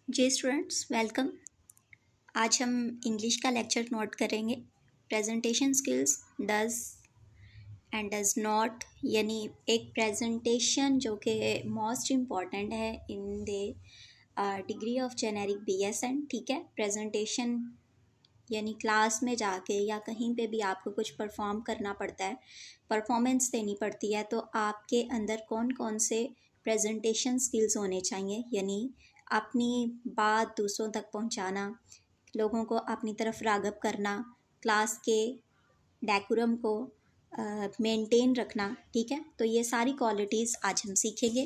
जी students welcome. आज हम English का लेक्चर नोट करेंगे। Presentation skills does and does not, यानी एक प्रेजेंटेशन जो कि मोस्ट इम्पॉर्टेंट है in the degree of generic BSN. ठीक है, प्रेजेंटेशन यानी क्लास में जाके या कहीं पे भी आपको कुछ परफॉर्म करना पड़ता है, परफॉर्मेंस देनी पड़ती है, तो आपके अंदर कौन कौन से प्रेजेंटेशन स्किल्स होने चाहिए, यानी अपनी बात दूसरों तक पहुंचाना, लोगों को अपनी तरफ राग़िब करना, क्लास के डेकोरम को मेंटेन रखना। ठीक है, तो ये सारी क्वालिटीज़ आज हम सीखेंगे।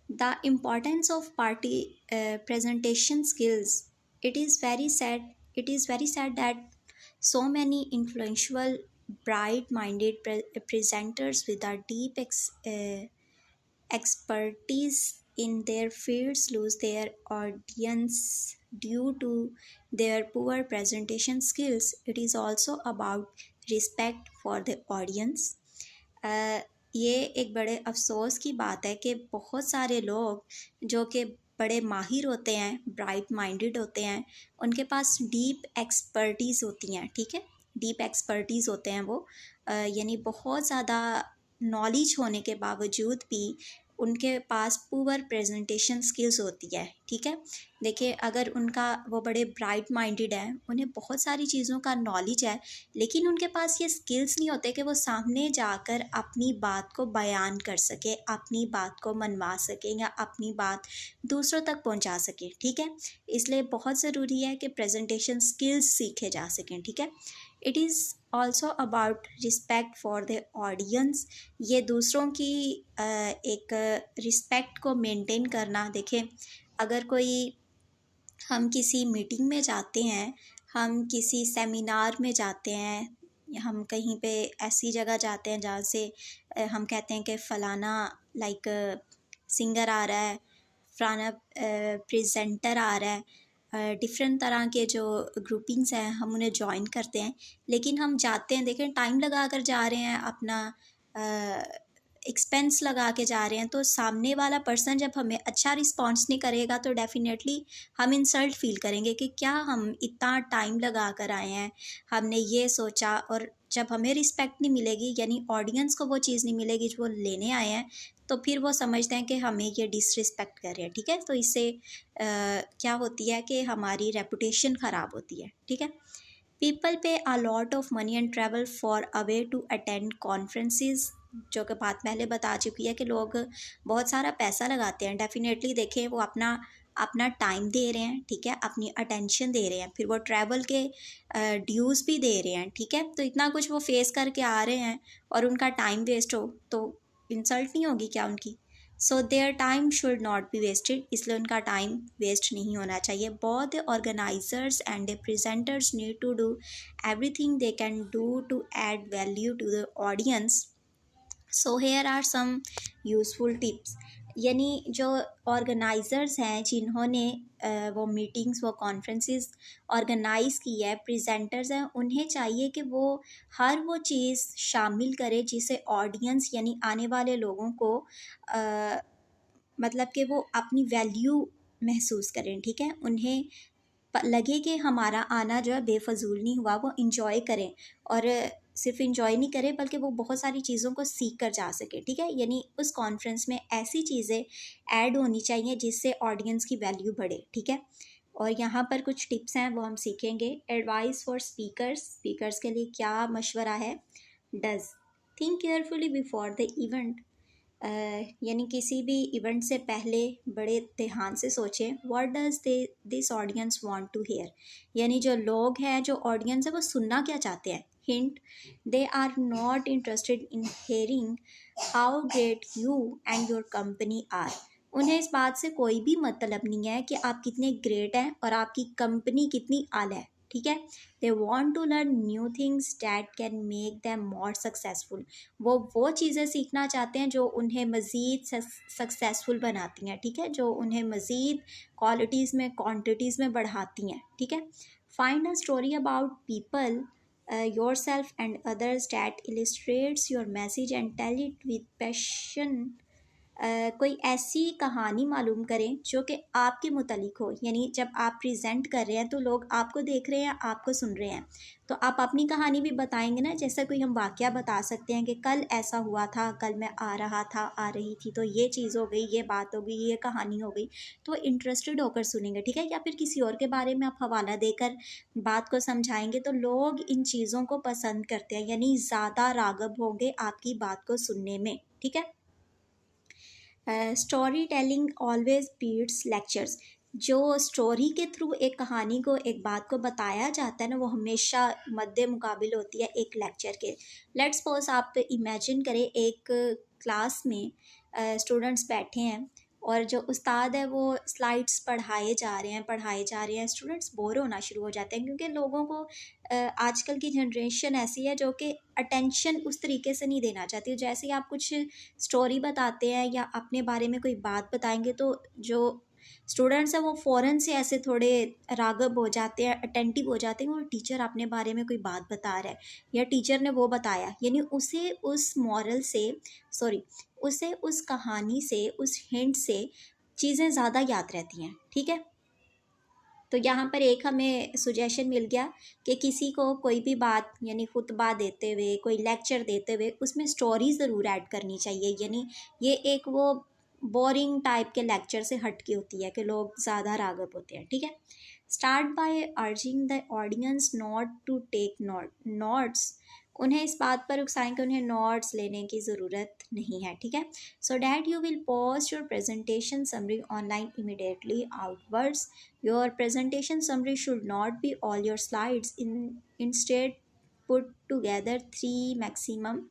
The importance of party presentation skills. It is very sad that so many influential, bright-minded presenters with a deep expertise in their fields lose their audience due to their poor presentation skills. It is also about respect for the audience. ये एक बड़े अफसोस की बात है कि बहुत सारे लोग जो कि बड़े माहिर होते हैं, ब्राइट माइंडेड होते हैं, उनके पास डीप एक्सपर्टीज़ होती हैं। ठीक है, डीप एक्सपर्टीज़ होते हैं वो, यानी बहुत ज़्यादा नॉलेज होने के बावजूद भी उनके पास पुअर प्रेजेंटेशन स्किल्स होती है। ठीक है, देखिए अगर उनका वो बड़े ब्राइट माइंडेड हैं, उन्हें बहुत सारी चीज़ों का नॉलेज है, लेकिन उनके पास ये स्किल्स नहीं होते कि वो सामने जाकर अपनी बात को बयान कर सके, अपनी बात को मनवा सके या अपनी बात दूसरों तक पहुंचा सके। ठीक है, इसलिए बहुत ज़रूरी है कि प्रेजेंटेशन स्किल्स सीखे जा सकें। ठीक है, it is also about respect for the audience. ये दूसरों की एक रिस्पेक्ट को मेंटेन करना। देखें, अगर कोई हम किसी मीटिंग में जाते हैं, हम किसी सेमिनार में जाते हैं, हम कहीं पे ऐसी जगह जाते हैं जहाँ से हम कहते हैं कि फ़लाना लाइक सिंगर आ रहा है, फ़लाना प्रेजेंटर आ रहा है, डिफरेंट तरह के जो ग्रुपिंग्स हैं हम उन्हें ज्वाइन करते हैं, लेकिन हम जाते हैं, देखें टाइम लगा कर जा रहे हैं, अपना एक्सपेंस लगा के जा रहे हैं, तो सामने वाला पर्सन जब हमें अच्छा रिस्पॉन्स नहीं करेगा तो डेफिनेटली हम इंसल्ट फील करेंगे कि क्या हम इतना टाइम लगा कर आए हैं, हमने ये सोचा, और जब हमें रिस्पेक्ट नहीं मिलेगी, यानी ऑडियंस को वो चीज़ नहीं मिलेगी जो वो लेने आए हैं, तो फिर वो समझते हैं कि हमें ये डिसरिस्पेक्ट कर रहे हैं। ठीक है, तो इससे क्या होती है कि हमारी रेपुटेशन ख़राब होती है। ठीक है, people pay a lot of money and travel far away to attend conferences, जो कि बात पहले बता चुकी है कि लोग बहुत सारा पैसा लगाते हैं। डेफिनेटली देखें, वो अपना अपना टाइम दे रहे हैं, ठीक है, अपनी अटेंशन दे रहे हैं, फिर वो ट्रैवल के ड्यूज़ भी दे रहे हैं। ठीक है, तो इतना कुछ वो फेस करके आ रहे हैं और उनका टाइम वेस्ट हो तो इंसल्ट नहीं होगी क्या उनकी? So their time should not be wasted, इसलिए उनका टाइम वेस्ट नहीं होना चाहिए। Both the organizers and the presenters need to do everything they can do to add value to the audience. So here are some useful tips, यानी जो organisers हैं जिन्होंने वो मीटिंग्स, वो कॉन्फ्रेंसेस ऑर्गेनाइज़ की है, प्रेजेंटर्स हैं, उन्हें चाहिए कि वो हर वो चीज़ शामिल करें जिसे ऑडियंस यानी आने वाले लोगों को मतलब कि वो अपनी वैल्यू महसूस करें। ठीक है, उन्हें लगे कि हमारा आना जो है बेफजूल नहीं हुआ, वो इंजॉय करें, और सिर्फ इंजॉय नहीं करें बल्कि वो बहुत सारी चीज़ों को सीख कर जा सके। ठीक है, यानी उस कॉन्फ्रेंस में ऐसी चीज़ें ऐड होनी चाहिए जिससे ऑडियंस की वैल्यू बढ़े। ठीक है, और यहाँ पर कुछ टिप्स हैं वो हम सीखेंगे। एडवाइस फॉर स्पीकर्स, स्पीकर्स के लिए क्या मशवरा है? Does think carefully before the event, यानी किसी भी इवेंट से पहले बड़े ध्यान से सोचें। What does this audience want to hear, यानी जो लोग हैं, जो ऑडियंस है, वो सुनना क्या चाहते हैं? Hint, they are not interested in hearing how great you and your company are, उन्हें इस बात से कोई भी मतलब नहीं है कि आप कितने ग्रेट हैं और आपकी कंपनी कितनी आला है। ठीक है, they want to learn new things that can make them more successful, वो चीज़ें सीखना चाहते हैं जो उन्हें मज़ीद सक्सेसफुल बनाती हैं। ठीक है, जो उन्हें मज़ीद क्वालिटीज़ में, क्वांटिटीज़ में बढ़ाती हैं। ठीक है, find a story about people yourself and others that illustrates your message and tell it with passion कोई ऐसी कहानी मालूम करें जो कि आपके मुतालिक हो, यानी जब आप प्रेजेंट कर रहे हैं तो लोग आपको देख रहे हैं, आपको सुन रहे हैं, तो आप अपनी कहानी भी बताएंगे ना। जैसा कोई हम वाकया बता सकते हैं कि कल ऐसा हुआ था, कल मैं आ रहा था, आ रही थी, तो ये चीज़ हो गई, ये बात हो गई, ये कहानी हो गई, तो इंटरेस्टेड होकर सुनेंगे, ठीक है। या फिर किसी और के बारे में आप हवाला देकर बात को समझाएंगे तो लोग इन चीज़ों को पसंद करते हैं, यानी ज़्यादा राग़िब होंगे आपकी बात को सुनने में, ठीक है। Story telling always beats lectures. जो स्टोरी के थ्रू एक कहानी को, एक बात को बताया जाता है ना, वो हमेशा मद्दे मुकाबिल होती है एक लेक्चर के। लेट्स सपोज आप इमेजिन करें एक क्लास में स्टूडेंट्स बैठे हैं और जो उस्ताद है वो स्लाइड्स पढ़ाए जा रहे हैं, स्टूडेंट्स बोर होना शुरू हो जाते हैं, क्योंकि लोगों को आजकल की जनरेशन ऐसी है जो कि अटेंशन उस तरीके से नहीं देना चाहती। जैसे ही आप कुछ स्टोरी बताते हैं या अपने बारे में कोई बात बताएंगे तो जो स्टूडेंट्स हैं वो फ़ौरन से ऐसे थोड़े राग़िब हो जाते हैं, अटेंटिव हो जाते हैं, और टीचर अपने बारे में कोई बात बता रहा है या टीचर ने वो बताया, यानी उसे उस मॉरल से, सॉरी, उसे उस कहानी से, उस हिंट से चीज़ें ज़्यादा याद रहती हैं, ठीक है। तो यहाँ पर एक हमें सुजेशन मिल गया कि किसी को कोई भी बात, यानी खुतबा देते हुए, कोई लेक्चर देते हुए, उसमें स्टोरी ज़रूर ऐड करनी चाहिए, यानी ये एक वो बोरिंग टाइप के लेक्चर से हट के होती है कि लोग ज़्यादा राग़िब होते हैं, ठीक है। Start by urging the audience not to take notes. उन्हें इस बात पर उकसाएं कि उन्हें नोट्स लेने की ज़रूरत नहीं है, ठीक है। So that you will post your presentation summary online immediately outwards. Your presentation summary should not be all your slides, instead put together 3 maximum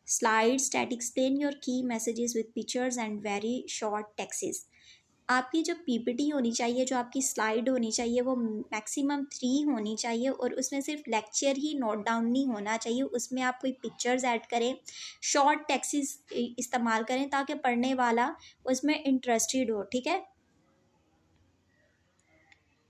slides that explain your key messages with pictures and very short texts. आपकी जो PPT होनी चाहिए, जो आपकी slide होनी चाहिए, वो maximum 3 होनी चाहिए, और उसमें सिर्फ लेक्चर ही नोट डाउन नहीं होना चाहिए, उसमें आप कोई पिक्चर्स ऐड करें, शॉर्ट टेक्स्ट इस्तेमाल करें ताकि पढ़ने वाला उसमें इंटरेस्टेड हो, ठीक है।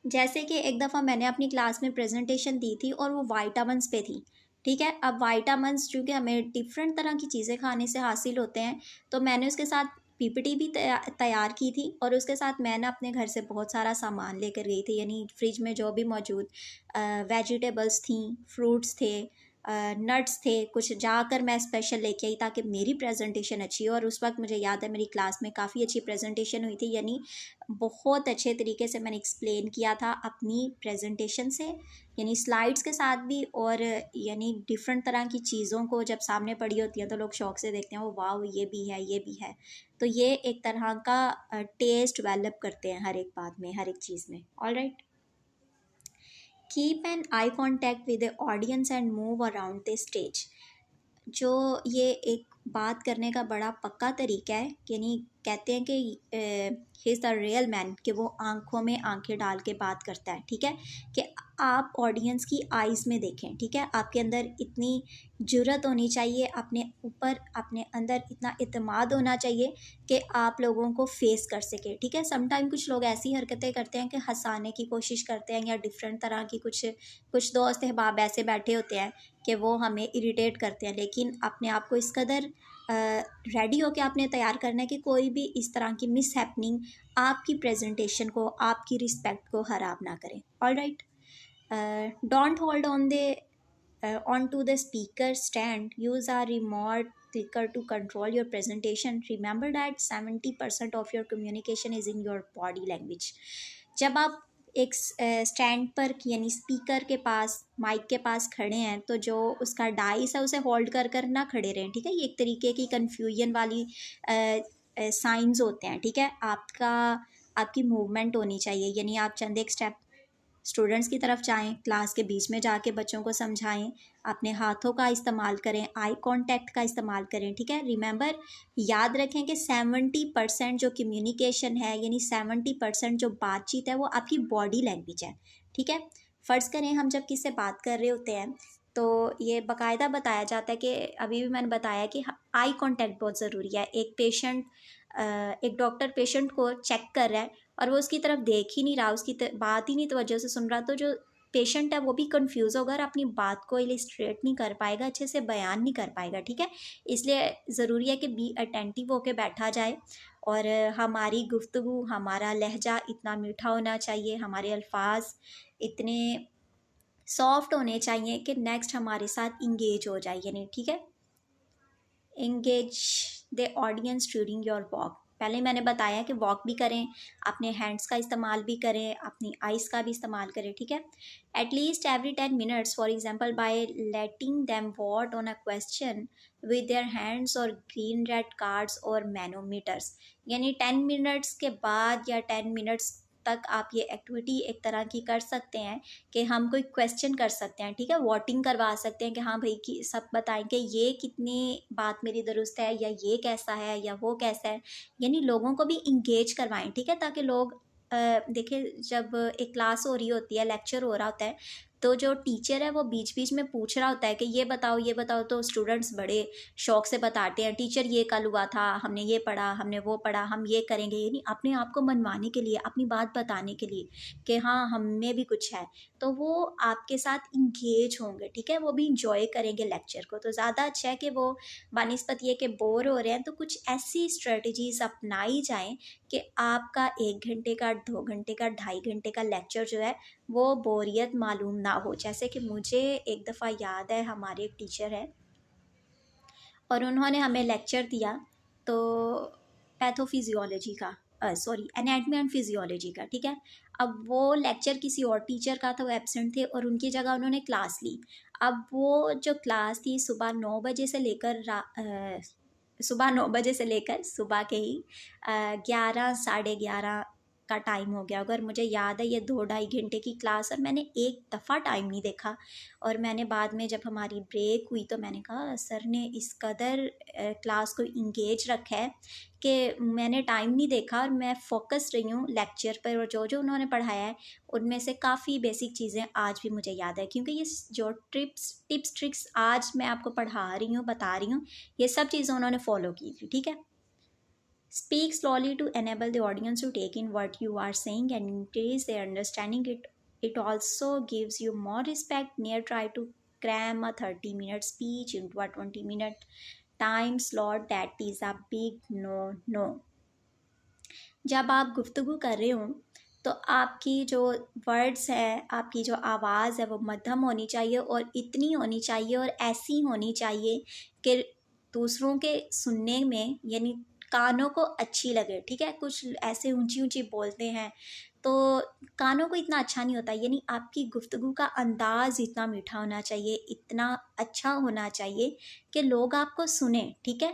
जैसे कि एक दफ़ा मैंने अपनी क्लास में प्रेजेंटेशन दी थी और वो वाइटामिन्स पे थी, ठीक है। अब वाइटामिन्स चूँकि हमें डिफरेंट तरह की चीज़ें खाने से हासिल होते हैं, तो मैंने उसके साथ पीपीटी भी तैयार की थी, और उसके साथ मैं ना अपने घर से बहुत सारा सामान लेकर गई थी, यानी फ्रिज में जो भी मौजूद वेजिटेबल्स थी, फ्रूट्स थे, नट्स थे, कुछ जाकर मैं स्पेशल लेके आई ताकि मेरी प्रेजेंटेशन अच्छी हो। और उस वक्त मुझे याद है मेरी क्लास में काफ़ी अच्छी प्रेजेंटेशन हुई थी, यानी बहुत अच्छे तरीके से मैंने एक्सप्लेन किया था अपनी प्रेजेंटेशन से, यानी स्लाइड्स के साथ भी, और यानी डिफरेंट तरह की चीज़ों को जब सामने पड़ी होती हैं तो लोग शौक से देखते हैं, वो वाह ये भी है, ये भी है। तो ये एक तरह का टेस्ट डेवलप करते हैं हर एक बात में, हर एक चीज़ में। All right, keep an I contact with the audience and move around the stage. जो ये एक बात करने का बड़ा पक्का तरीका है, यानी कहते हैं कि he is the real man, कि वो आंखों में आंखें डाल के बात करता है, ठीक है। कि आप ऑडियंस की आइज़ में देखें, ठीक है। आपके अंदर इतनी जुर्रत होनी चाहिए, अपने ऊपर, अपने अंदर इतना इत्मीनान होना चाहिए कि आप लोगों को फेस कर सके, ठीक है। समटाइम कुछ लोग ऐसी हरकतें करते हैं कि हंसाने की कोशिश करते हैं, या डिफरेंट तरह की कुछ दोस्त अहबाब ऐसे बैठे होते हैं कि वो हमें इरिटेट करते हैं, लेकिन अपने आप को इस कदर रेडी होकर आपने तैयार करना है कि कोई भी इस तरह की मिस हैपनिंग आपकी प्रेजेंटेशन को, आपकी रिस्पेक्ट को ख़राब ना करें। All right, don't hold on to the speaker stand. Use a remote clicker to control your presentation. Remember that 70% of your communication is in your body language. जब आप एक स्टैंड पर, यानी स्पीकर के पास, माइक के पास खड़े हैं, तो जो उसका डाइस है उसे होल्ड कर ना खड़े रहें, ठीक है। ये एक तरीके की कन्फ्यूजन वाली साइंस होते हैं, ठीक है। आपकी मूवमेंट होनी चाहिए, यानी आप चंद एक स्टेप स्टूडेंट्स की तरफ जाएं, क्लास के बीच में जाके बच्चों को समझाएं, अपने हाथों का इस्तेमाल करें, आई कांटेक्ट का इस्तेमाल करें, ठीक है। रिमेंबर, याद रखें कि 70% जो कम्युनिकेशन है, यानी 70% जो बातचीत है, वो आपकी बॉडी लैंग्वेज है, ठीक है। फ़र्ज़ करें हम जब किससे बात कर रहे होते हैं तो ये बाकायदा बताया जाता है कि अभी भी मैंने बताया कि आई कांटेक्ट बहुत ज़रूरी है। एक डॉक्टर पेशेंट को चेक कर रहा है और वो उसकी तरफ देख ही नहीं रहा, उसकी बात ही नहीं तवज्जो से सुन रहा, तो जो पेशेंट है वो भी कंफ्यूज होगा और अपनी बात को इलिस्ट्रेट नहीं कर पाएगा, अच्छे से बयान नहीं कर पाएगा, ठीक है। इसलिए ज़रूरी है कि बी अटेंटिव होके बैठा जाए और हमारी गुफ्तगू, हमारा लहजा इतना मीठा होना चाहिए, हमारे अल्फाज इतने सॉफ्ट होने चाहिए कि नेक्स्ट हमारे साथ इंगेज हो जाए, यानी ठीक है। Engage the audience during your walk. पहले मैंने बताया कि वॉक भी करें, अपने हैंड्स का इस्तेमाल भी करें, अपनी आइज़ का भी इस्तेमाल करें, ठीक है। At least every 10 minutes, for example bye letting them what on a question with their hands और ग्रीन रेड कार्ड्स और मैनोमीटर्स। यानी 10 मिनट्स के बाद या 10 मिनट्स तक आप ये एक्टिविटी एक तरह की कर सकते हैं कि हम कोई क्वेश्चन कर सकते हैं, ठीक है। वोटिंग करवा सकते हैं कि हाँ भाई कि सब बताएं कि ये कितनी बात मेरी दुरुस्त है, या ये कैसा है, या वो कैसा है। यानी लोगों को भी इंगेज करवाएं, ठीक है, ताकि लोग देखें जब एक क्लास हो रही होती है, लेक्चर हो रहा होता है, तो जो टीचर है वो बीच बीच में पूछ रहा होता है कि ये बताओ ये बताओ, तो स्टूडेंट्स बड़े शौक से बताते हैं, टीचर ये कल हुआ था, हमने ये पढ़ा, हमने वो पढ़ा, हम ये करेंगे। यानी अपने आप को मनवाने के लिए, अपनी बात बताने के लिए कि हाँ हम में भी कुछ है, तो वो आपके साथ इंगेज होंगे, ठीक है। वो भी इंजॉय करेंगे लेक्चर को। तो ज़्यादा अच्छा है कि वो बानिस्बत ये कि बोर हो रहे हैं तो कुछ ऐसी स्ट्रेटजीज अपनाई जाएं कि आपका 1 घंटे का, 2 घंटे का, 2.5 घंटे का लेक्चर जो है वो बोरियत मालूम ना हो। जैसे कि मुझे एक दफ़ा याद है, हमारे एक टीचर है और उन्होंने हमें लेक्चर दिया तो पैथोफिजियोलॉजी का, सॉरी एनाटमी एंड फिजियोलॉजी का, ठीक है। अब वो लेक्चर किसी और टीचर का था, वो एब्सेंट थे और उनकी जगह उन्होंने क्लास ली। अब वो जो क्लास थी सुबह 9 बजे से लेकर सुबह 9 बजे से लेकर सुबह के ही 11, 11:30 का टाइम हो गया। अगर मुझे याद है ये 2-2.5 घंटे की क्लास, और मैंने एक दफ़ा टाइम नहीं देखा। और मैंने बाद में जब हमारी ब्रेक हुई तो मैंने कहा सर ने इस कदर क्लास को इंगेज रखा है कि मैंने टाइम नहीं देखा और मैं फोकस रही हूँ लेक्चर पर, और जो जो उन्होंने पढ़ाया है उनमें से काफ़ी बेसिक चीज़ें आज भी मुझे याद है, क्योंकि ये जो टिप्स ट्रिक्स आज मैं आपको पढ़ा रही हूँ, बता रही हूँ, ये सब चीज़ें उन्होंने फॉलो की थी, ठीक है। Speak slowly to enable the audience to take in what you are saying and increase their understanding. It also gives you more respect. Near try to cram a 30-minute speech into a 20-minute time slot. That is a big no. जब आप गुफ्तगू कर रहे हो तो आपकी जो words है, आपकी जो आवाज़ है वो मध्यम होनी चाहिए और इतनी होनी चाहिए और ऐसी होनी चाहिए कि दूसरों के सुनने में, यानी कानों को अच्छी लगे, ठीक है। कुछ ऐसे ऊंची ऊंची बोलते हैं तो कानों को इतना अच्छा नहीं होता। यानी आपकी गुफ्तगू का अंदाज़ इतना मीठा होना चाहिए, इतना अच्छा होना चाहिए कि लोग आपको सुने, ठीक है।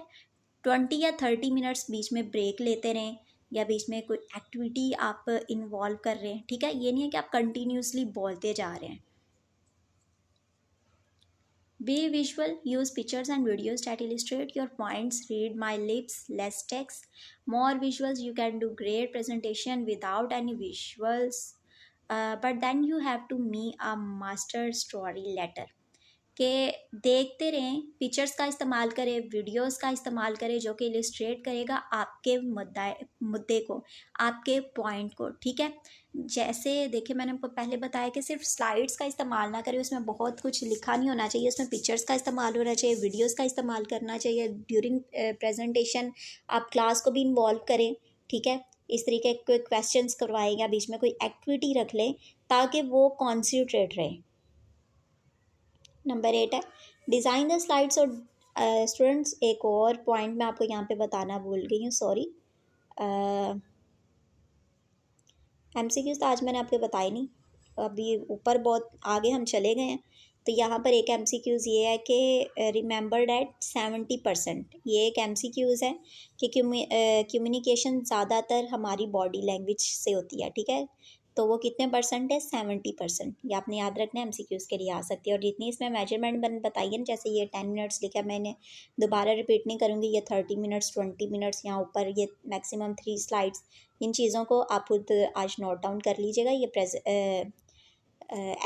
20 या 30 मिनट्स बीच में ब्रेक लेते रहें, या बीच में कोई एक्टिविटी आप इन्वॉल्व कर रहे हैं, ठीक है। ये नहीं है कि आप कंटिन्यूसली बोलते जा रहे हैं। Be visual, use pictures and videos that illustrate your points. Read my lips, less text, more visuals. You can do great presentation without any visuals, but then you have to me a master story letter. कि देखते रहें, pictures का इस्तेमाल करें, videos का इस्तेमाल करें जो कि इलिस्ट्रेट करेगा आपके मुद्दे को, आपके पॉइंट को, ठीक है। जैसे देखिए मैंने आपको पहले बताया कि सिर्फ स्लाइड्स का इस्तेमाल ना करें, उसमें बहुत कुछ लिखा नहीं होना चाहिए, उसमें पिक्चर्स का इस्तेमाल होना चाहिए, वीडियोस का इस्तेमाल करना चाहिए। ड्यूरिंग प्रेजेंटेशन आप क्लास को भी इन्वॉल्व करें, ठीक है। इस तरीके के क्वेश्चंस करवाएं या बीच में कोई एक्टिविटी रख लें ताकि वो कॉन्सेंट्रेट रहे। नंबर 8 है डिज़ाइन द स्लाइड्स। और स्टूडेंट्स एक और पॉइंट मैं आपको यहाँ पे बताना भूल गई हूँ, सॉरी। MCQs तो आज मैंने आपको बताए नहीं, अभी ऊपर बहुत आगे हम चले गए हैं। तो यहाँ पर एक MCQs ये है कि रिमेंबर डैट 70%, ये एक MCQs है कि कम्युनिकेशन ज़्यादातर हमारी बॉडी लैंग्वेज से होती है, ठीक है। तो वो कितने परसेंट है? 70%। ये आपने याद रखना है, MCQs के लिए आ सकती है। और जितनी इसमें मेजरमेंट बताई है ना, जैसे ये 10 मिनट्स लिखा है, मैंने दोबारा रिपीट नहीं करूँगी, ये 30 मिनट्स, 20 मिनट्स, यहाँ ऊपर ये मैक्सिमम 3 स्लाइड्स, इन चीज़ों को आप खुद आज नोट डाउन कर लीजिएगा। ये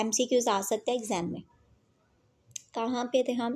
MCQs आ सकते हैं एग्ज़ाम में। कहाँ पे थे हम?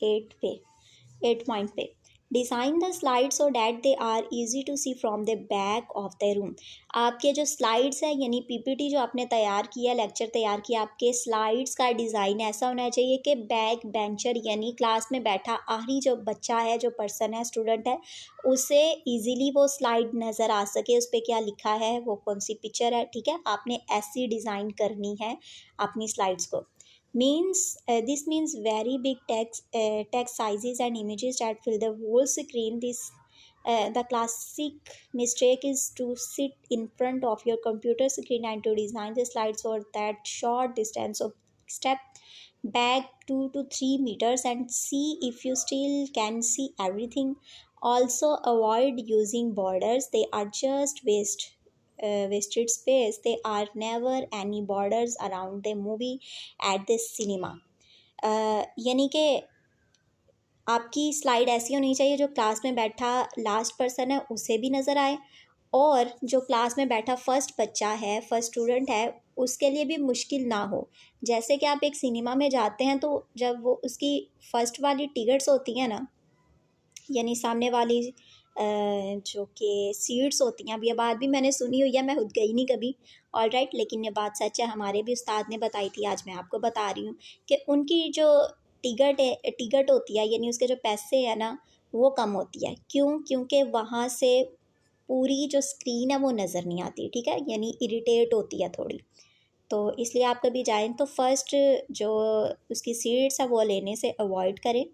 8 पॉइंट पे। Design the slide so that they are easy to see from the back of the room. आपके जो स्लाइड्स है यानी पीपीटी जो आपने तैयार किया, लेक्चर तैयार किया, आपके स्लाइड्स का डिज़ाइन ऐसा होना चाहिए कि बैक बेंचर यानी क्लास में बैठा आखिरी जो बच्चा है, जो पर्सन है, स्टूडेंट है, उसे इजीली वो स्लाइड नज़र आ सके, उस पर क्या लिखा है, वो कौन सी पिक्चर है। ठीक है, आपने ऐसी डिज़ाइन करनी है अपनी स्लाइड्स को। means this means very big text sizes and images that fill the whole screen. The classic mistake is to sit in front of your computer screen and to design the slides for that short distance. So step back 2 to 3 meters and see if you still can see everything. Also avoid using borders, they are just wasted space. There are never any borders around the movie at the cinema. यानी कि आपकी slide ऐसी होनी चाहिए जो class में बैठा last person है उसे भी नज़र आए, और जो क्लास में बैठा फर्स्ट बच्चा है, फर्स्ट स्टूडेंट है, उसके लिए भी मुश्किल ना हो। जैसे कि आप एक सिनेमा में जाते हैं तो जब वो उसकी फ़र्स्ट वाली टिकट्स होती हैं ना, यानी सामने वाली जो कि सीट्स होती हैं, अब ये बात भी मैंने सुनी हुई है, मैं खुद गई नहीं कभी, ऑल राइट, लेकिन ये बात सच है, हमारे भी उस्ताद ने बताई थी, आज मैं आपको बता रही हूँ कि उनकी जो टिकट होती है यानी उसके जो पैसे हैं ना वो कम होती है। क्यों? क्योंकि वहाँ से पूरी जो स्क्रीन है वो नज़र नहीं आती। ठीक है, यानी इरिटेट होती है थोड़ी, तो इसलिए आप कभी जाएँ तो फर्स्ट जो उसकी सीट्स है वो लेने से अवॉइड करें।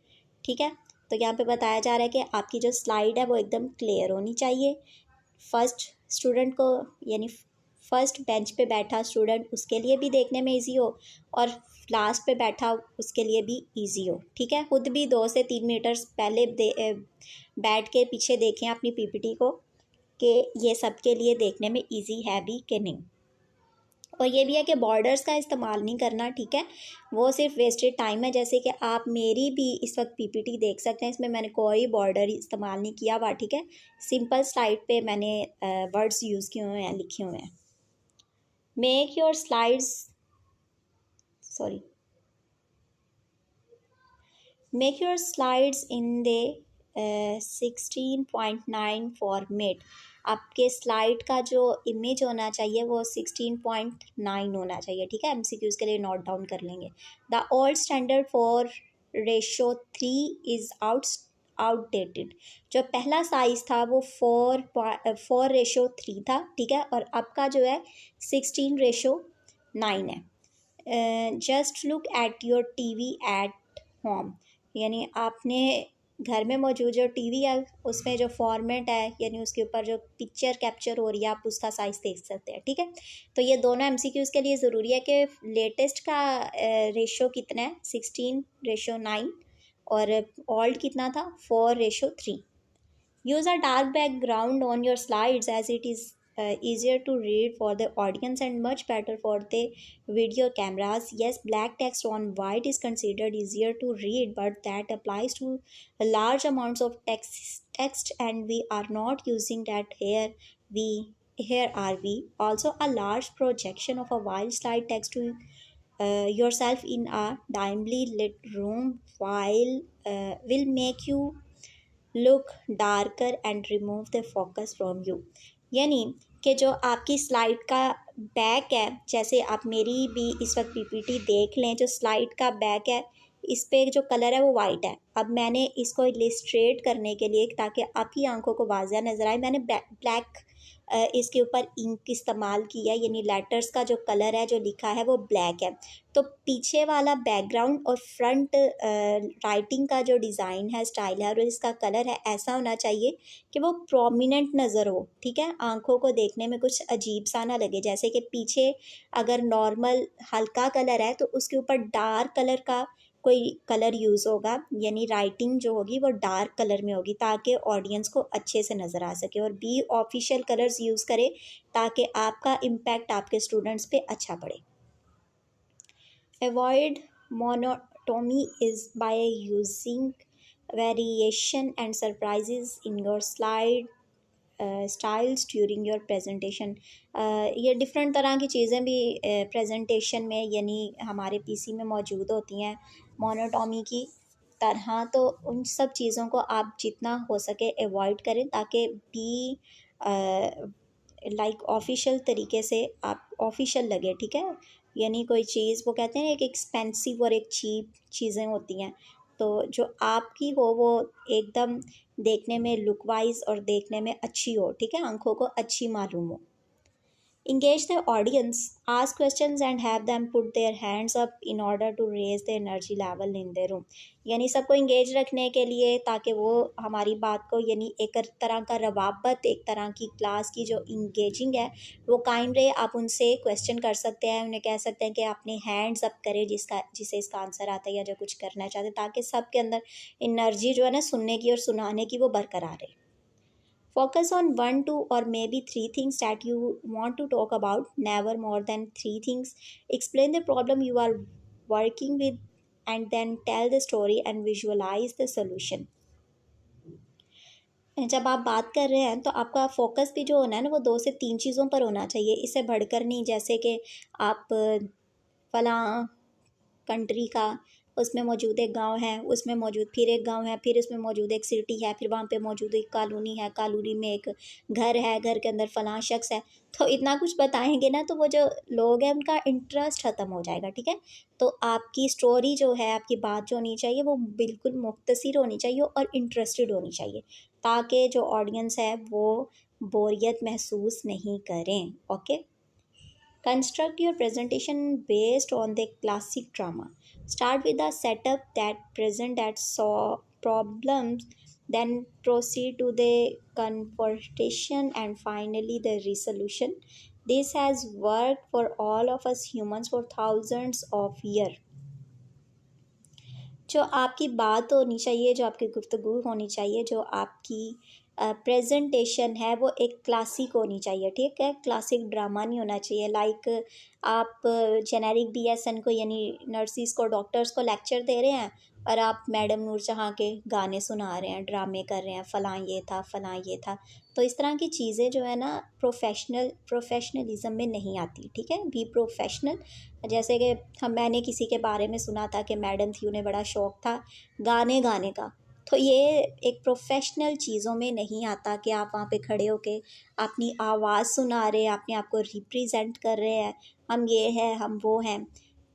ठीक है, तो यहाँ पे बताया जा रहा है कि आपकी जो स्लाइड है वो एकदम क्लियर होनी चाहिए। फर्स्ट स्टूडेंट को यानी फर्स्ट बेंच पे बैठा स्टूडेंट उसके लिए भी देखने में इजी हो, और लास्ट पे बैठा उसके लिए भी इजी हो। ठीक है, खुद भी 2 से 3 मीटर्स पहले बैठ के पीछे देखें अपनी पीपीटी को कि ये सबके लिए देखने में इजी है भी कि नहीं। और ये भी है कि बॉर्डर्स का इस्तेमाल नहीं करना। ठीक है, वो सिर्फ वेस्टेड टाइम है। जैसे कि आप मेरी भी इस वक्त पीपीटी देख सकते हैं, इसमें मैंने कोई बॉर्डर इस्तेमाल नहीं किया हुआ। ठीक है, सिंपल स्लाइड पे मैंने वर्ड्स यूज़ किए हुए हैं, लिखे हुए हैं। Make your slides sorry make your slides in the 16.9 format. आपके स्लाइड का जो इमेज होना चाहिए वो 16.9 होना चाहिए। ठीक है, एमसीक्यूज़ के लिए नोट डाउन कर लेंगे। The old standard for ratio 3 is outdated. जो पहला साइज़ था वो 4:3 था। ठीक है, और अब का जो है 16:9 है। Just look at your TV at home, यानी आपने घर में मौजूद जो टीवी है उसमें जो फॉर्मेट है यानी उसके ऊपर जो पिक्चर कैप्चर हो रही है आप उसका साइज़ देख सकते हैं। ठीक है, तो ये दोनों एमसीक्यूज़ के लिए ज़रूरी है कि लेटेस्ट का रेशो कितना है, 16:9, और ओल्ड कितना था, 4:3। Use a dark background on your slides as it is easier to read for the audience and much better for the video cameras. Yes, black text on white is considered easier to read, but that applies to large amounts of text, and we are not using that here. Here are we. Also, a large projection of a wild slide text to yourself in a dimly lit room while will make you look darker and remove the focus from you. यानी कि जो आपकी slide का back है, जैसे आप मेरी भी इस वक्त पीपीटी देख लें, जो स्लाइड का बैक है इस पे जो कलर है वो वाइट है। अब मैंने इसको इलिस्ट्रेट करने के लिए ताकि आपकी आंखों को वाज़िया नज़र आए, मैंने ब्लैक इसके ऊपर इंक इस्तेमाल किया, यानी लेटर्स का जो कलर है जो लिखा है वो ब्लैक है। तो पीछे वाला बैकग्राउंड और फ्रंट राइटिंग का जो डिज़ाइन है, स्टाइल है और इसका कलर है ऐसा होना चाहिए कि वो प्रोमिनेंट नज़र हो। ठीक है, आंखों को देखने में कुछ अजीब सा ना लगे। जैसे कि पीछे अगर नॉर्मल हल्का कलर है तो उसके ऊपर डार्क कलर का कोई कलर यूज़ होगा, यानी राइटिंग जो होगी वो डार्क कलर में होगी ताकि ऑडियंस को अच्छे से नज़र आ सके। और बी ऑफिशियल कलर्स यूज़ करें ताकि आपका इम्पैक्ट आपके स्टूडेंट्स पे अच्छा पड़े। Avoid monotony is by using variation and surprises in your slide styles during your presentation. ये डिफरेंट तरह की चीज़ें भी प्रेजेंटेशन में यानी हमारे पीसी में मौजूद होती हैं मोनोटॉमी की। तरह, तो उन सब चीज़ों को आप जितना हो सके अवॉइड करें, ताकि बी लाइक ऑफिशियल तरीके से आप ऑफिशियल लगे, ठीक है। यानी कोई चीज़, वो कहते हैं एक एक्सपेंसिव और एक चीप चीज़ें होती हैं, तो जो आपकी हो वो एकदम देखने में लुक वाइज और देखने में अच्छी हो, ठीक है, आंखों को अच्छी मालूम हो। Engage the audience, ask questions and have them put their hands up in order to raise the energy level in the room। यानी सबको इंगेज रखने के लिए, ताकि वो हमारी बात को, यानी एक तरह का रवाबत, एक तरह की क्लास की जो इंगेजिंग है वो कायम रहे। आप उनसे क्वेश्चन कर सकते हैं, उन्हें कह सकते हैं कि अपने हैंड्स अप करें जिसे इसका आंसर आता है या जो कुछ करना चाहते हैं, ताकि सबके अंदर एनर्जी जो है ना सुनने की और सुनाने की वो बरकरार रहे। Focus on one, two, or maybe three things that you want to talk about, never more than three things. Explain the problem you are working with and then tell the story and visualize the solution। जब आप बात कर रहे हैं तो आपका focus भी जो होना है ना वो 2 से 3 चीज़ों पर होना चाहिए, इससे बढ़कर नहीं। जैसे कि आप फलां कंट्री का, उसमें मौजूद एक गांव है, उसमें मौजूद फिर एक गांव है, फिर उसमें मौजूद एक सिटी है, फिर वहाँ पे मौजूद एक कॉलोनी है, कॉलोनी में एक घर है, घर के अंदर फलां शख्स है। तो इतना कुछ बताएंगे ना तो वो जो लोग हैं उनका इंटरेस्ट ख़त्म हो जाएगा, ठीक है। तो आपकी स्टोरी जो है, आपकी बात जो होनी चाहिए वो बिल्कुल मुख्तसर होनी चाहिए और इंटरेस्टेड होनी चाहिए, ताकि जो ऑडियंस है वो बोरियत महसूस नहीं करें। Okay. Construct your presentation based on the classic drama. Start with a setup that present that saw problems, then proceed to the confrontation and finally the resolution. This has worked for all of us humans for thousands of years। जो आपकी बात होनी चाहिए, जो आपकी गुफ्तगू होनी चाहिए, जो आपकी प्रेजेंटेशन है वो एक क्लासिक होनी चाहिए, ठीक है। क्लासिक ड्रामा नहीं होना चाहिए। लाइक आप जेनेरिक बीएसएन को, यानी नर्सिस को, डॉक्टर्स को लेक्चर दे रहे हैं और आप मैडम नूरजहाँ के गाने सुना रहे हैं, ड्रामे कर रहे हैं, फ़लाँ ये था, फ़लाँ ये था। तो इस तरह की चीज़ें जो है ना प्रोफेशनलिज्म में नहीं आती, ठीक है। Be professional. जैसे कि मैंने किसी के बारे में सुना था कि मैडम थी, उन्हें बड़ा शौक़ था गाने गाने का, तो ये एक प्रोफेशनल चीज़ों में नहीं आता कि आप वहाँ पे खड़े होके अपनी आवाज़ सुना रहे हैं, अपने आप को रिप्रेजेंट कर रहे हैं, हम ये हैं, हम वो हैं।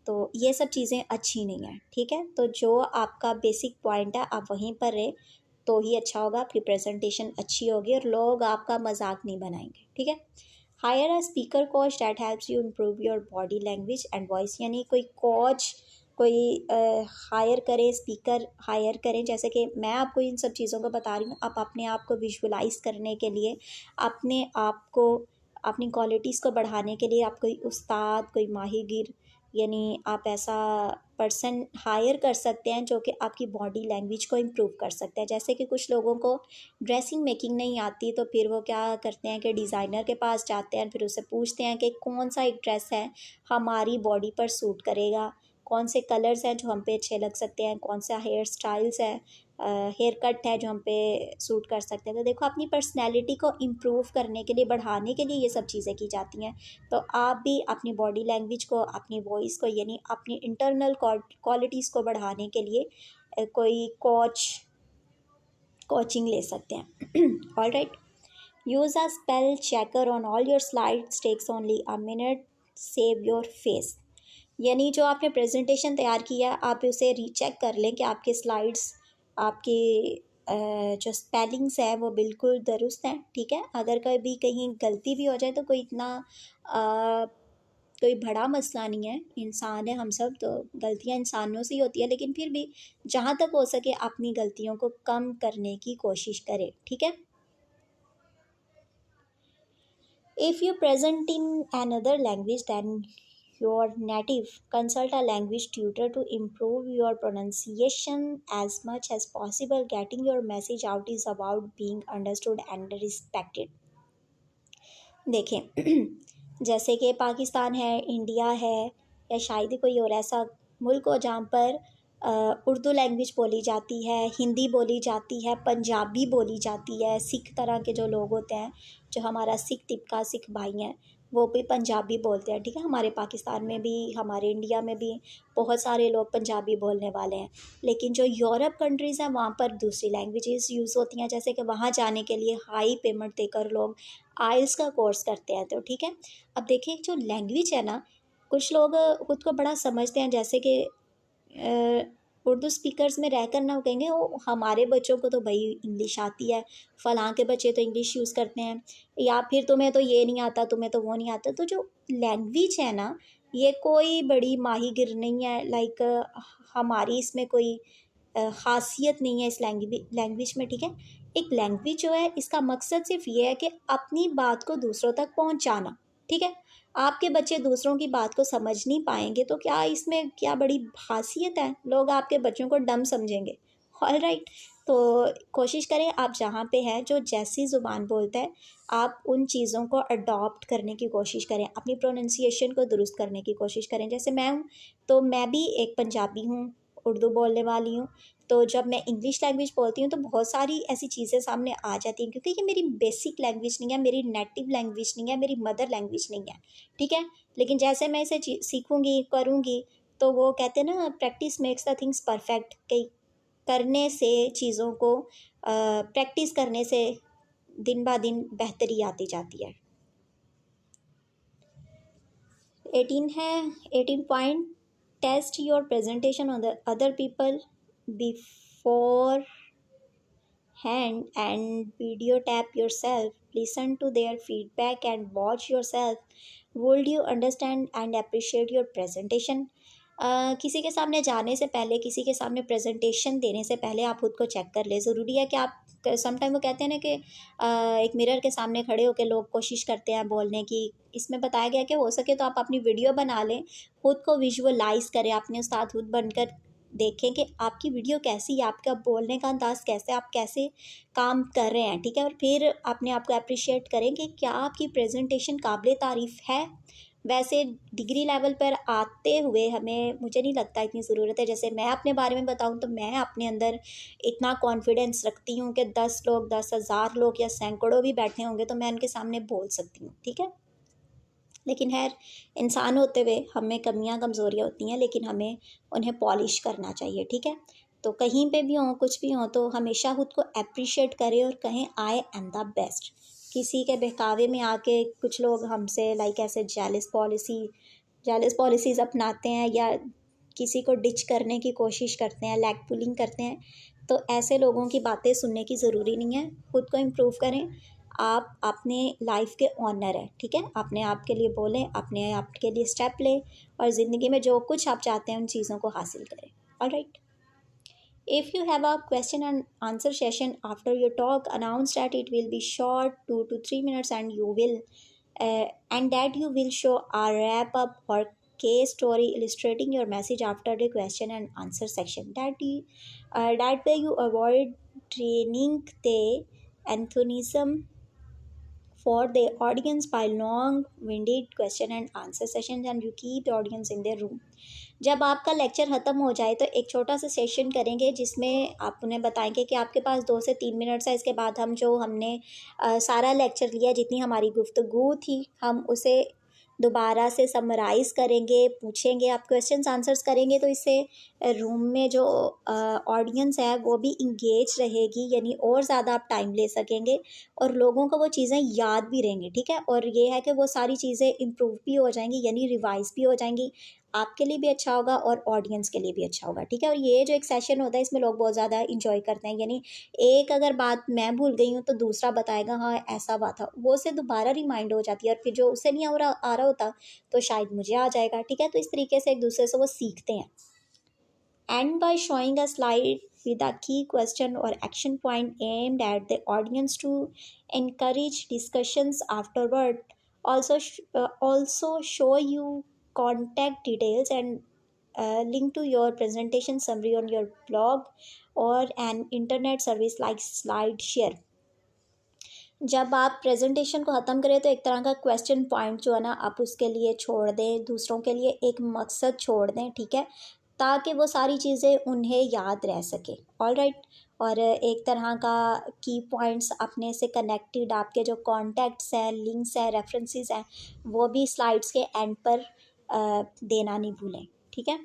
तो ये सब चीज़ें अच्छी नहीं हैं, ठीक है। तो जो आपका बेसिक पॉइंट है आप वहीं पर रहे तो ही अच्छा होगा, आपकी प्रेजेंटेशन अच्छी होगी और लोग आपका मजाक नहीं बनाएंगे, ठीक है। Higher a speaker coach that helps you improve your body language and voice. यानी कोई कोच, कोई हायर करें, स्पीकर हायर करें। जैसे कि मैं आपको इन सब चीज़ों को बता रही हूँ, आप अपने आप को विजुअलाइज करने के लिए, अपने आप को, अपनी क्वालिटीज़ को बढ़ाने के लिए आप कोई उस्ताद, कोई माहिर, यानी आप ऐसा पर्सन हायर कर सकते हैं जो कि आपकी बॉडी लैंग्वेज को इम्प्रूव कर सकता है। जैसे कि कुछ लोगों को ड्रेसिंग मेकिंग नहीं आती, तो फिर वो क्या करते हैं कि डिज़ाइनर के पास जाते हैं, फिर उससे पूछते हैं कि कौन सा एक ड्रेस है हमारी बॉडी पर सूट करेगा, कौन से कलर्स हैं जो हम पे अच्छे लग सकते हैं, कौन सा हेयर स्टाइल्स है, हेयर कट है जो हम पे सूट कर सकते हैं। तो देखो, अपनी पर्सनैलिटी को इम्प्रूव करने के लिए, बढ़ाने के लिए ये सब चीज़ें की जाती हैं। तो आप भी अपनी बॉडी लैंग्वेज को, अपनी वॉइस को, यानी अपनी इंटरनल क्वालिटीज़ को बढ़ाने के लिए कोई कोचिंग ले सकते हैं। All right. Use a spell checker on all your slides, takes only a minute, save your face. यानी जो आपने प्रेजेंटेशन तैयार किया आप उसे रीचेक कर लें कि आपके स्लाइड्स, आपके जो स्पेलिंग्स है वो बिल्कुल दुरुस्त हैं, ठीक है। अगर कभी कहीं गलती भी हो जाए तो कोई इतना कोई बड़ा मसला नहीं है, इंसान है हम सब, तो गलतियां इंसानों से ही होती है, लेकिन फिर भी जहाँ तक हो सके अपनी गलतियों को कम करने की कोशिश करें, ठीक है। If you present in another language than your native, consult a language tutor to improve your pronunciation as much as possible. Getting your message out is about being understood and respected। देखें, जैसे कि पाकिस्तान है, India है, या शायद ही कोई और ऐसा मुल्क हो जहाँ पर उर्दू लैंग्वेज बोली जाती है, हिंदी बोली जाती है, पंजाबी बोली जाती है। सिख तरह के जो लोग होते हैं, जो हमारा सिख तिबका सिख भाई हैं, वो भी पंजाबी बोलते हैं, ठीक है। हमारे पाकिस्तान में भी, हमारे इंडिया में भी बहुत सारे लोग पंजाबी बोलने वाले हैं। लेकिन जो यूरोप कंट्रीज़ हैं वहाँ पर दूसरी लैंग्वेजेस यूज़ होती हैं, जैसे कि वहाँ जाने के लिए हाई पेमेंट देकर लोग आइल्स का कोर्स करते हैं। तो ठीक है, अब देखिए जो लैंग्वेज है ना, कुछ लोग खुद को बड़ा समझते हैं, जैसे कि उर्दू स्पीकर्स में रहकर ना वो कहेंगे वो हमारे बच्चों को तो भाई इंग्लिश आती है, फ़लाँ के बच्चे तो इंग्लिश यूज़ करते हैं, या फिर तुम्हें तो ये नहीं आता, तुम्हें तो वो नहीं आता। तो जो लैंग्वेज है ना, ये कोई बड़ी माहिर नहीं है, लाइक हमारी इसमें कोई ख़ासियत नहीं है इस लैंग्वेज में, ठीक है। एक लैंग्वेज जो है इसका मकसद सिर्फ ये है कि अपनी बात को दूसरों तक पहुंचाना, ठीक है। आपके बच्चे दूसरों की बात को समझ नहीं पाएंगे तो क्या इसमें क्या बड़ी खासियत है, लोग आपके बच्चों को डम समझेंगे। ऑल राइट, तो कोशिश करें आप जहाँ पे हैं, जो जैसी ज़ुबान बोलता है आप उन चीज़ों को अडॉप्ट करने की कोशिश करें, अपनी प्रोनंसिएशन को दुरुस्त करने की कोशिश करें। जैसे मैं हूँ, तो मैं भी एक पंजाबी हूँ, उर्दू बोलने वाली हूँ। तो जब मैं इंग्लिश लैंग्वेज बोलती हूँ तो बहुत सारी ऐसी चीज़ें सामने आ जाती हैं, क्योंकि ये मेरी बेसिक लैंग्वेज नहीं है, मेरी नेटिव लैंग्वेज नहीं है, मेरी मदर लैंग्वेज नहीं है, ठीक है। लेकिन जैसे मैं इसे सीखूंगी करूँगी, तो वो कहते हैं ना, practice makes the things perfect. कई करने से चीज़ों को प्रैक्टिस करने से दिन ब दिन बेहतरी आती जाती है। 18 है, 18 point, test your presentation on the other people before hand and video tap yourself, listen to their feedback and watch yourself. Would you understand and appreciate your presentation? किसी के सामने जाने से पहले, किसी के सामने प्रेजेंटेशन देने से पहले आप खुद को चेक कर ले। ज़रूरी है कि आप, समटाइम वो कहते हैं ना कि एक मिरर के सामने खड़े होकर लोग कोशिश करते हैं बोलने की। इसमें बताया गया कि हो सके तो आप अपनी वीडियो बना लें, खुद को विजुअलाइज करें, अपने उस्ताद खुद बनकर देखें कि आपकी वीडियो कैसी है, आपका बोलने का अंदाज़ कैसे, आप कैसे काम कर रहे हैं, ठीक है। और फिर अपने आप को अप्रिशिएट करें कि क्या आपकी प्रेजेंटेशन काबिल तारीफ़ है। वैसे डिग्री लेवल पर आते हुए हमें, मुझे नहीं लगता इतनी ज़रूरत है। जैसे मैं अपने बारे में बताऊं तो मैं अपने अंदर इतना कॉन्फिडेंस रखती हूँ कि 10 लोग, 10,000 लोग या सैकड़ों भी बैठे होंगे तो मैं उनके सामने बोल सकती हूँ, ठीक है। लेकिन खैर, इंसान होते हुए हमें कमियां कमज़ोरियाँ होती हैं, लेकिन हमें उन्हें पॉलिश करना चाहिए, ठीक है। तो कहीं पे भी हों, कुछ भी हों, तो हमेशा खुद को अप्रिशिएट करें और कहें आई एम द बेस्ट। किसी के बहकावे में आके कुछ लोग हमसे लाइक ऐसे जेलस पॉलिसीज़ अपनाते हैं, या किसी को डिच करने की कोशिश करते हैं, लैग पुलिंग करते हैं। तो ऐसे लोगों की बातें सुनने की ज़रूरी नहीं है। खुद को इम्प्रूव करें। आप अपने लाइफ के ऑनर हैं, ठीक है। अपने आप के लिए बोलें, अपने आप के लिए स्टेप लें, और ज़िंदगी में जो कुछ आप चाहते हैं उन चीज़ों को हासिल करें। Alright, if you have a question and answer session after your talk, announce that it will be short, 2 to 3 minutes, and that you will show a wrap up or case story illustrating your message after the question and answer section. That way you avoid training the enthusiasm for the audience by long-winded question and answer sessions, and you keep the audience in their room. जब आपका lecture ख़त्म हो जाए तो एक छोटा सा session करेंगे जिसमें आप उन्हें बताएंगे कि आपके पास 2 से 3 मिनट्स है। इसके बाद हमने सारा लेक्चर लिया, जितनी हमारी गुफ्तगू थी हम उसे दोबारा से समराइज़ करेंगे, पूछेंगे, आप क्वेश्चंस आंसर्स करेंगे। तो इससे रूम में जो ऑडियंस है वो भी इंगेज रहेगी, यानी और ज़्यादा आप टाइम ले सकेंगे और लोगों को वो चीज़ें याद भी रहेंगी, ठीक है। और ये है कि वो सारी चीज़ें इम्प्रूव भी हो जाएंगी, यानी रिवाइज भी हो जाएंगी। आपके लिए भी अच्छा होगा और ऑडियंस के लिए भी अच्छा होगा, ठीक है। और ये जो एक सेशन होता है इसमें लोग बहुत ज़्यादा इंजॉय करते हैं, यानी एक अगर बात मैं भूल गई हूँ तो दूसरा बताएगा हाँ ऐसा बात था, वो उसे दोबारा रिमाइंड हो जाती है, और फिर जो उसे नहीं आ रहा होता तो शायद मुझे आ जाएगा, ठीक है। तो इस तरीके से एक दूसरे से वो सीखते हैं। And by showing a slide with a key question or action point aimed at the audience to encourage discussions afterward. Also show you contact details and link to your presentation summary on your blog or an internet service like SlideShare. जब आप presentation को ख़त्म करें तो एक तरह का question point जो है ना, आप उसके लिए छोड़ दें, दूसरों के लिए एक मकसद छोड़ दें, ठीक है। ताकि वो सारी चीज़ें उन्हें याद रह सके। All right. और एक तरह का की पॉइंट्स अपने से कनेक्टेड आपके जो कॉन्टैक्ट्स हैं, लिंक्स हैं, रेफरेंसेस हैं, वो भी स्लाइड्स के एंड पर देना नहीं भूलें। ठीक है।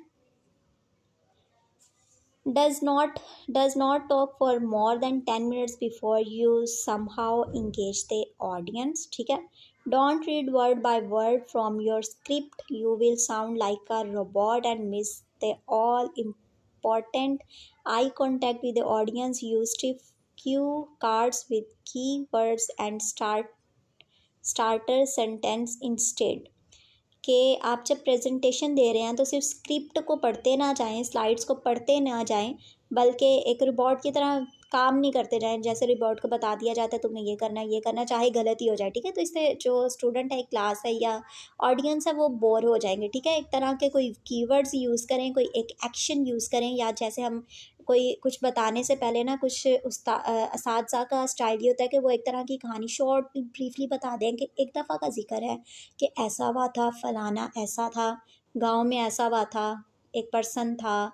Does not talk for more than 10 minutes before you somehow engage the audience. ठीक है। Don't read word by word from your script. You will sound like a robot and miss the all important eye contact with the audience. Use cue cards with keywords and starter sentence instead. कि आप जब presentation दे रहे हैं तो सिर्फ script को पढ़ते ना जाएं, स्लाइड्स को पढ़ते ना जाएं, बल्कि एक रिबॉट की तरह काम नहीं करते जाएं। जैसे रिबॉट को बता दिया जाता है तुमने ये करना है, ये करना, चाहे गलती हो जाए। ठीक है। तो इससे जो स्टूडेंट है, क्लास है या ऑडियंस है, वो बोर हो जाएंगे। ठीक है। एक तरह के कोई कीवर्ड्स यूज़ करें, कोई एक एक्शन यूज़ करें, या जैसे हम कोई कुछ बताने से पहले ना कुछ असातिज़ा का स्टाइल ये होता है कि वो एक तरह की कहानी शॉर्ट ब्रीफली बता दें कि एक दफ़ा का जिक्र है कि ऐसा हुआ था, फलाना ऐसा था, गांव में ऐसा हुआ था, एक पर्सन था।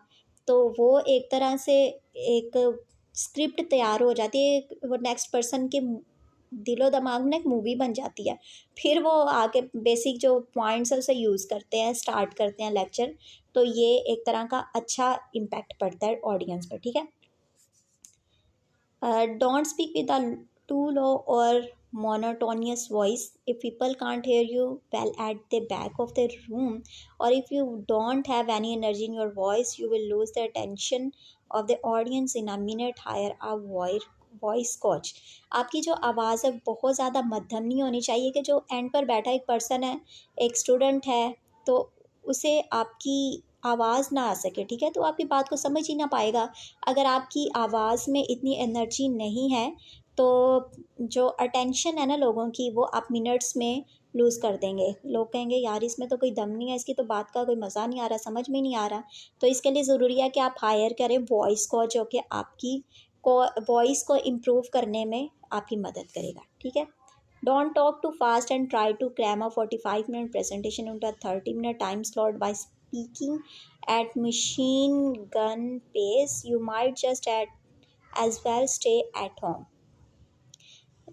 तो वो एक तरह से एक स्क्रिप्ट तैयार हो जाती है, वो नेक्स्ट पर्सन के दिलो दिमाग में एक मूवी बन जाती है। फिर वो आके बेसिक जो पॉइंट्स है उसे यूज़ करते हैं, स्टार्ट करते हैं लेक्चर। तो ये एक तरह का अच्छा इम्पैक्ट पड़ता है ऑडियंस पर। ठीक है। Don't speak with a too low or monotonous voice. If people can't hear you well at the back of the room, or if you don't have any energy in your voice, you will lose the attention of the audience in a minute. Hire a voice coach. आपकी जो आवाज़ है बहुत ज़्यादा मध्यम नहीं होनी चाहिए कि जो एंड पर बैठा एक पर्सन है, एक स्टूडेंट है, तो उसे आपकी आवाज़ ना आ सके। ठीक है। तो आपकी बात को समझ ही ना पाएगा। अगर आपकी आवाज़ में इतनी एनर्जी नहीं है तो जो अटेंशन है ना लोगों की, वो आप मिनट्स में लूज़ कर देंगे। लोग कहेंगे यार इसमें तो कोई दम नहीं है, इसकी तो बात का कोई मज़ा नहीं आ रहा, समझ में नहीं आ रहा। तो इसके लिए ज़रूरी है कि आप हायर करें वॉइस को, जो कि आपकी को वॉइस को इम्प्रूव करने में आपकी मदद करेगा। ठीक है। Don't talk too fast and try to cram a 45-minute presentation into a 30-minute time slot by speaking at machine gun pace. You might just as well stay at home.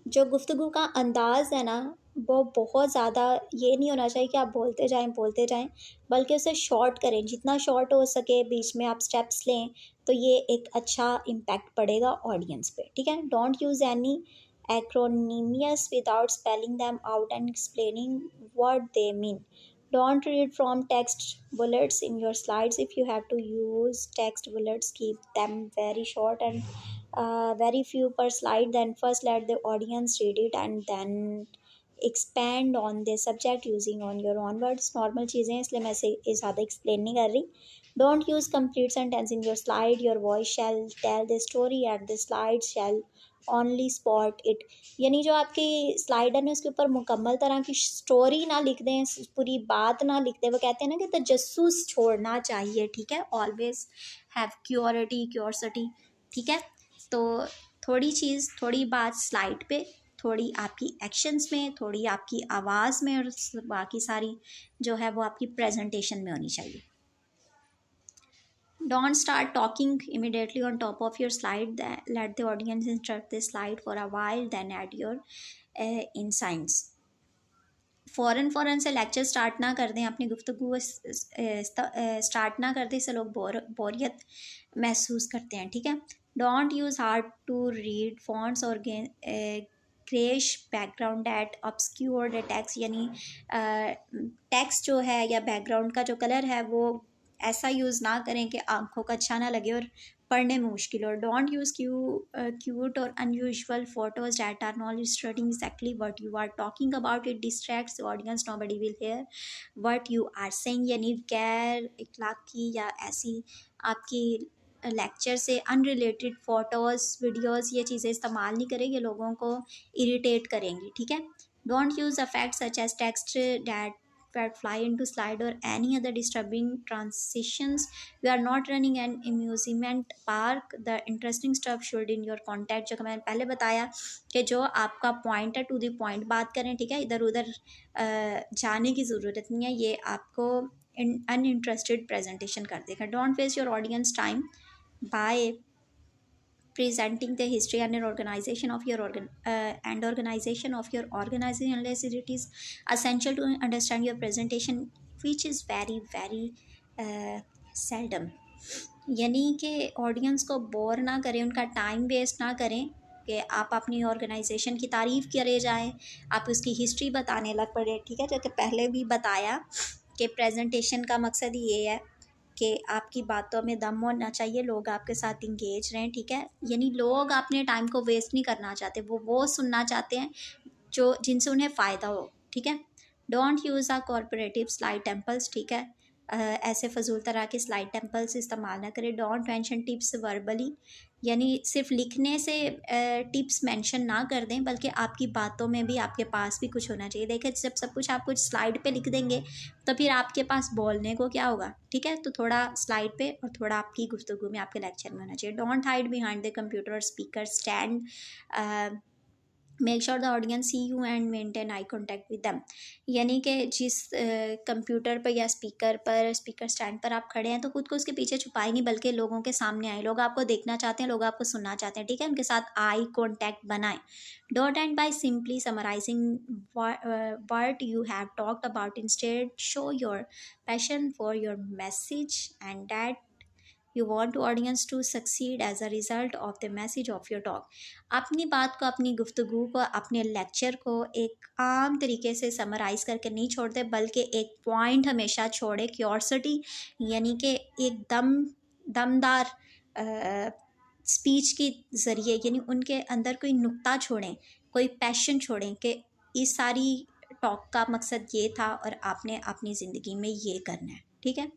जो गुफ्तगू का अंदाज़ है ना, वो बहुत ज़्यादा ये नहीं होना चाहिए कि आप बोलते जाएं, बल्कि उसे शॉर्ट करें। जितना शॉर्ट हो सके बीच में आप स्टेप्स लें, तो ये एक अच्छा इम्पैक्ट पड़ेगा ऑडियंस पे। ठीक है। Don't use any acronyms without spelling them out and explaining what they mean. Don't read from text bullets in your slides. If you have to use text bullets, keep them very short and very few per slide. Then first let the audience read it and then expand on the subject using on your own words. Normal चीज़ें हैं, इसलिए मैं इसे ज़्यादा explain नहीं कर रही। Don't use complete sentence in your slide. Your voice shall tell the story and the slide shall only spot it. यानी जो आपकी स्लाइड है ना, उसके ऊपर मुकम्मल तरह की स्टोरी ना लिख दें, पूरी बात ना लिख दें। वो कहते हैं ना कि तजस्सुस छोड़ना चाहिए। ठीक है। Always have security. ठीक है। तो थोड़ी चीज़, थोड़ी बात स्लाइड पे, थोड़ी आपकी एक्शंस में, थोड़ी आपकी आवाज़ में, और बाकी सारी जो है वो आपकी प्रेजेंटेशन में होनी चाहिए। Don't start talking immediately on top of your slide. Let the audience interrupt the slide for a while, then add your insights. फ़ौरन से लेक्चर स्टार्ट ना कर दें, अपनी गुफ्तगू स्टार्ट ना कर दें, इससे लोग बोरियत महसूस करते हैं। ठीक है। Don't use hard to read fonts और greyish background at obscure the text. यानी टेक्स्ट जो है या बैकग्राउंड का जो कलर है वो ऐसा यूज़ ना करें कि आंखों का अच्छा ना लगे और पढ़ने में मुश्किल हो। डोंट यूज़ क्यूट और unusual photos that are not illustrating exactly what you are talking about. It distracts the audience. Nobody will hear what you are saying. यानी गैर इखलाकी या ऐसी आपकी लेक्चर से अनरिलेटेड फ़ोटोज़, वीडियोज़, ये चीज़ें इस्तेमाल नहीं करें, ये लोगों को इरिटेट करेंगी। ठीक है। Don't use effects such as text that fly into slide or any other disturbing transitions. We are not running an amusement park. The interesting stuff should in your contact, जो मैंने पहले बताया कि जो आपका पॉइंट है टू द पॉइंट बात करें। ठीक है। इधर उधर जाने की ज़रूरत नहीं है। ये आपको अनइंटरेस्टेड प्रेजेंटेशन कर देगा. Don't waste your audience time by presenting the history and organization of your organization of your organization unless it is essential to understand your presentation, which is very very seldom. यानी कि audience को bore ना करें, उनका time waste ना करें कि आप अपनी ऑर्गेनाइजेशन की तारीफ़ करे जाएं, आप उसकी हिस्ट्री बताने लग पड़े. ठीक है, जो कि पहले भी बताया कि प्रेजेंटेशन का मकसद ये है कि आपकी बातों में दम होना चाहिए, लोग आपके साथ इंगेज रहें. ठीक है, यानी लोग अपने टाइम को वेस्ट नहीं करना चाहते, वो सुनना चाहते हैं जो जिनसे उन्हें फ़ायदा हो. ठीक है, don't use a corporative slide temples. ठीक है, ऐसे फजूल तरह के स्लाइड टेम्पल्स इस्तेमाल ना करें. डोंट मेंशन टिप्स वर्बली, यानी सिर्फ लिखने से टिप्स मेंशन ना कर दें, बल्कि आपकी बातों में भी आपके पास भी कुछ होना चाहिए. देखिए, जब सब कुछ आप कुछ स्लाइड पे लिख देंगे तो फिर आपके पास बोलने को क्या होगा. ठीक है, तो थोड़ा स्लाइड पे और थोड़ा आपकी गुफ्तगू में, आपके लेक्चर में होना चाहिए. Don't hide behind the computer और speaker stand. Make sure the audience see you and maintain eye contact with them. यानी कि जिस कंप्यूटर पर या स्पीकर स्टैंड पर आप खड़े हैं तो खुद को उसके पीछे छुपाए नहीं, बल्कि लोगों के सामने आए. लोग आपको देखना चाहते हैं, लोग आपको सुनना चाहते हैं. ठीक है, उनके साथ आई कॉन्टैक्ट बनाएं. Don't end by simply summarizing what you have talked about. Instead, show your passion for your message and that you want to audience to succeed as a result of the message of your talk. अपनी बात को, अपनी गुफ्तगू को, अपने lecture को एक आम तरीके से समराइज करके नहीं छोड़ते, बल्कि एक पॉइंट हमेशा छोड़े. क्यूरियोसिटी, यानी कि एक दमदार स्पीच के ज़रिए, यानी उनके अंदर कोई नुक्ता छोड़ें, कोई पैशन छोड़ें कि इस सारी टॉक का मकसद ये था और आपने अपनी ज़िंदगी में ये करना है. ठीक है,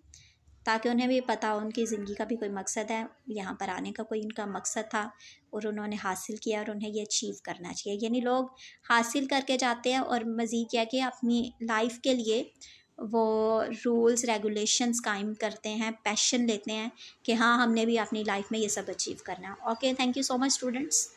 ताकि उन्हें भी पता हो उनकी ज़िंदगी का भी कोई मकसद है, यहाँ पर आने का कोई उनका मकसद था और उन्होंने हासिल किया और उन्हें ये अचीव करना चाहिए. यानी लोग हासिल करके जाते हैं और मज़ीद क्या कि अपनी लाइफ के लिए वो रूल्स रेगुलेशंस कायम करते हैं, पैशन लेते हैं कि हाँ हमने भी अपनी लाइफ में ये सब अचीव करना है. Okay, thank you so much students.